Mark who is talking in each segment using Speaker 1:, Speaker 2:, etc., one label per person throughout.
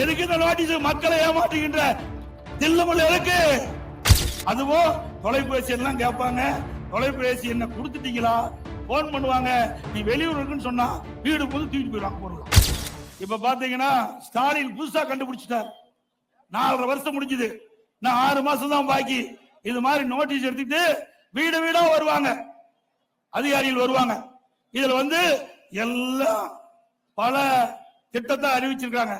Speaker 1: எதுக்கு இந்த நோட்டீஸ்? மக்களை ஏமாற்றுகின்ற தில்லுமுல் இருக்கு. அதுவும் தொலைபேசி எல்லாம் கேட்பாங்க. தொலைபேசி என்ன கொடுத்துட்டீங்களா? போன் பண்ணுவாங்க. நீ வெளியூர் இருக்குன்னு சொன்னா வீடு போது தூக்கிட்டு போயிடுவாங்க பொருள். இப்ப பாத்தீங்கன்னா ஸ்டாலின் புதுசா கண்டுபிடிச்சிட்டார். 4.5 வருஷம் முடிஞ்சது. நான் 6 மாசம் தான் பாக்கி. இது மாதிரி நோட்டீஸ் எடுத்துட்டு வீடு வீடா வருவாங்க, அதிகாரிகள் வருவாங்க. இதுல எல்லாம் பல திட்டத்தை அறிவிச்சிருக்காங்க.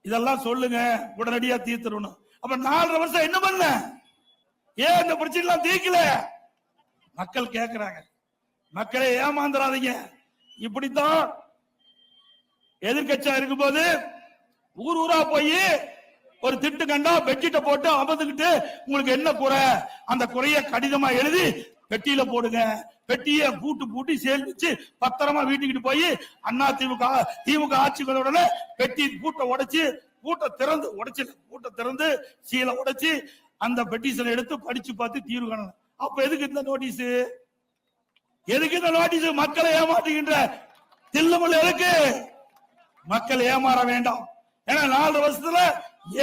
Speaker 1: இதெல்லாம் சொல்லுங்க, உடனடியா தீர்த்தரணும். அப்ப 4.5 வருஷம் என்ன பண்ண? ஏன் இந்த பிரச்சனை எல்லாம் தீர்க்கல? மக்கள் கேட்கிறாங்க. மக்களை ஏமாந்துடாதீங்க. இப்படித்தான் எதிர்கட்சியா இருக்கும்போது ஊர் ஊரா போய் ஒரு திட்டு கண்டா பெட்ஷீட்டை போட்டு அமர்ந்துக்கிட்டு உங்களுக்கு என்ன குறை, அந்த குறைய கடிதமா எழுதி பெட்டியில போடுங்க. பெட்டியை பூட்டி சேமிச்சு பத்திரமா வீட்டுக்கிட்டு போய் அண்ணா திமுக ஆட்சிகளோட பெட்டி பூட்டை உடைச்சு பூட்டை திறந்து சீலை உடைச்சு அந்த பெட்டிஷனை எடுத்து படிச்சு பார்த்து தீர்வு காணலாம். அப்ப எதுக்கு இந்த நோட்டீஸ்? எதுக்கு இந்த நோட்டீஸ்? மக்களை ஏமாற்றுகின்ற தில்லுமுல் இருக்கு. மக்கள் ஏமாற வேண்டாம். ஏன்னா 4 வருஷத்துல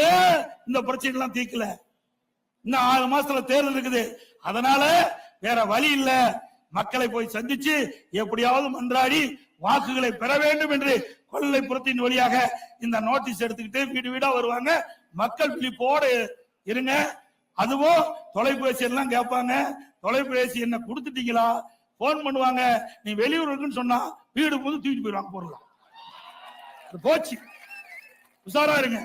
Speaker 1: ஏன் இந்த பிரச்சனை எல்லாம் தீர்க்கல? இன்னும் 6 மாசத்துல தேர்தல் இருக்குது. அதனால வேற வழி இல்ல. மக்களை போய் சந்திச்சு எப்படியாவது மன்றாடி வாக்குகளை பெற வேண்டும் என்று கொல்லைப்புறத்தின் வழியாக இந்த நோட்டீஸ் எடுத்துக்கிட்டு வீடு வீடா வருவாங்க. மக்கள் விழிப்போடு இருங்க. அதுவும் தொலைபேசி எல்லாம் கேட்பாங்க. தொலைபேசி என்ன கொடுத்துட்டீங்களா? போன் பண்ணுவாங்க. நீ வெளியூர் இருக்குன்னு சொன்னா வீடு போது தூக்கிட்டு போயிடுவாங்க பொருள். போச்சு. உஷாரா இருங்க.